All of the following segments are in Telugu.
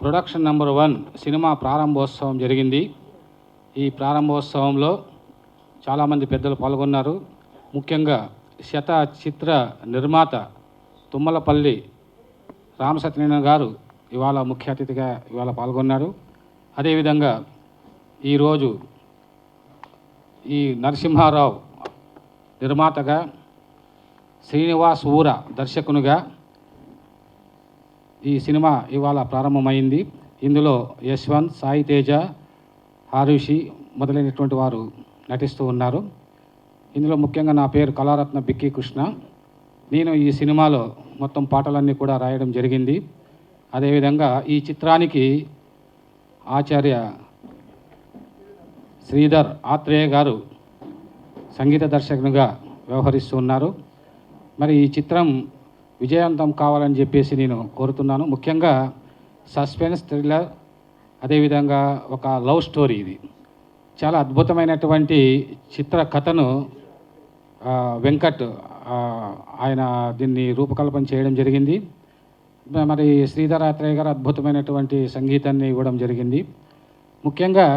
ప్రొడక్షన్ నెంబర్ 1 సినిమా ప్రారంభోత్సవం జరిగింది. ఈ ప్రారంభోత్సవంలో చాలామంది పెద్దలు పాల్గొన్నారు. ముఖ్యంగా శత చిత్ర నిర్మాత తుమ్మలపల్లి రామసత్యనారాయణ గారు ఇవాళ ముఖ్య అతిథిగా పాల్గొన్నారు. అదేవిధంగా ఈరోజు ఈ నరసింహారావు నిర్మాతగా, శ్రీనివాస్ ఊర దర్శకునిగా ఈ సినిమా ఇవాళ ప్రారంభమైంది. ఇందులో యశ్వంత్, సాయి తేజ, హారుషి మొదలైనటువంటి వారు నటిస్తూ ఉన్నారు. ఇందులో ముఖ్యంగా నా పేరు కళారత్న బిక్కీ కృష్ణ. నేను ఈ సినిమాలో మొత్తం పాటలన్నీ కూడా రాయడం జరిగింది. అదేవిధంగా ఈ చిత్రానికి ఆచార్య శ్రీధర్ ఆత్రేయ గారు సంగీత దర్శకునిగా వ్యవహరిస్తూ ఉన్నారు. మరి ఈ చిత్రం విజయవంతం కావాలని చెప్పేసి నేను కోరుతున్నాను. ముఖ్యంగా సస్పెన్స్ థ్రిల్లర్, అదేవిధంగా ఒక లవ్ స్టోరీ. ఇది చాలా అద్భుతమైనటువంటి చిత్ర కథను వెంకట్ ఆయన దీన్ని రూపకల్పన చేయడం జరిగింది. మరి శ్రీధర్ ఆత్రేయ గారు అద్భుతమైనటువంటి సంగీతాన్ని ఇవ్వడం జరిగింది. ముఖ్యంగా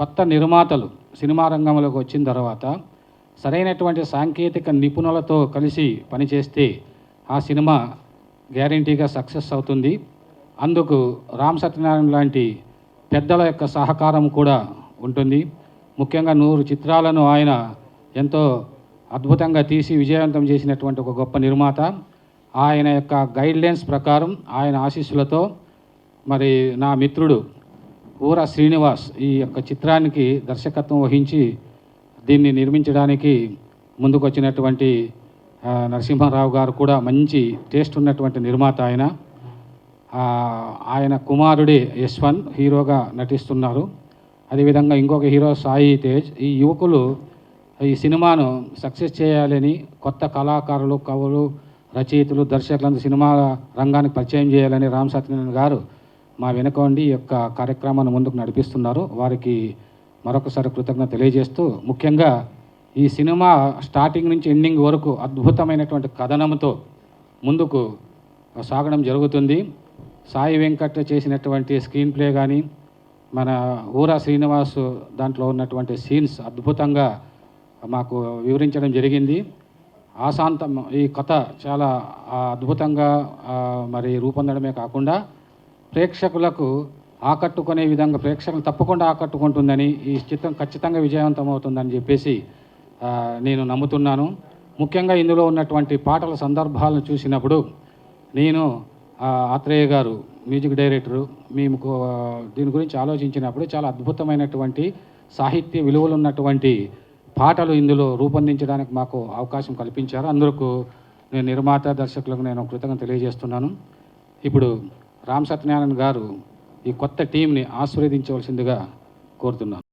కొత్త నిర్మాతలు సినిమా రంగంలోకి వచ్చిన తర్వాత సరైనటువంటి సాంకేతిక నిపుణులతో కలిసి పనిచేస్తే ఆ సినిమా గ్యారంటీగా సక్సెస్ అవుతుంది. అందుకు రామ్ సత్యనారాయణ లాంటి పెద్దల యొక్క సహకారం కూడా ఉంటుంది. ముఖ్యంగా 100 చిత్రాలను ఆయన ఎంతో అద్భుతంగా తీసి విజయవంతం చేసినటువంటి ఒక గొప్ప నిర్మాత. ఆయన యొక్క గైడ్లైన్స్ ప్రకారం, ఆయన ఆశీస్సులతో మరి నా మిత్రుడు ఊర శ్రీనివాస్ ఈ యొక్క చిత్రానికి దర్శకత్వం వహించి దీన్ని నిర్మించడానికి ముందుకు వచ్చినటువంటి నరసింహారావు గారు కూడా మంచి టేస్ట్ ఉన్నటువంటి నిర్మాత. ఆయన కుమారుడే యశ్వంత్ హీరోగా నటిస్తున్నారు. అదేవిధంగా ఇంకొక హీరో సాయి తేజ్. ఈ యువకులు ఈ సినిమాను సక్సెస్ చేయాలని కొత్త కళాకారులు, కవులు, రచయితలు, దర్శకులందరూ సినిమా రంగానికి పరిచయం చేయాలని రామ్ సత్యనారాయణ గారు మా వెనుక ఉండి ఈ యొక్క కార్యక్రమాన్ని ముందుకు నడిపిస్తున్నారు. వారికి మరొకసారి కృతజ్ఞత తెలియజేస్తూ, ముఖ్యంగా ఈ సినిమా స్టార్టింగ్ నుంచి ఎండింగ్ వరకు అద్భుతమైనటువంటి కథనంతో ముందుకు సాగడం జరుగుతుంది. సాయి వెంకట్ చేసినటువంటి స్క్రీన్ ప్లే కానీ, మన ఊరా శ్రీనివాస్ దాంట్లో ఉన్నటువంటి సీన్స్ అద్భుతంగా మాకు వివరించడం జరిగింది. ఆశాంతం ఈ కథ చాలా అద్భుతంగా మరి రూపొందడమే కాకుండా ప్రేక్షకులకు ఆకట్టుకునే విధంగా, ప్రేక్షకులు తప్పకుండా ఆకట్టుకుంటుందని, ఈ చిత్రం ఖచ్చితంగా విజయవంతం అవుతుందని చెప్పేసి నేను నమ్ముతున్నాను. ముఖ్యంగా ఇందులో ఉన్నటువంటి పాటల సందర్భాలను చూసినప్పుడు నేను ఆత్రేయ గారు మ్యూజిక్ డైరెక్టరు మేము దీని గురించి ఆలోచించినప్పుడు చాలా అద్భుతమైనటువంటి సాహిత్య విలువలు ఉన్నటువంటి పాటలు ఇందులో రూపొందించడానికి మాకు అవకాశం కల్పించారు. అందుకు నేను నిర్మాత, దర్శకులకు నేను కృతజ్ఞత తెలియజేస్తున్నాను. ఇప్పుడు రామ్ సత్యనారాయణ గారు ఈ కొత్త టీంని ఆశీర్వదించవలసిందిగా కోరుతున్నాను.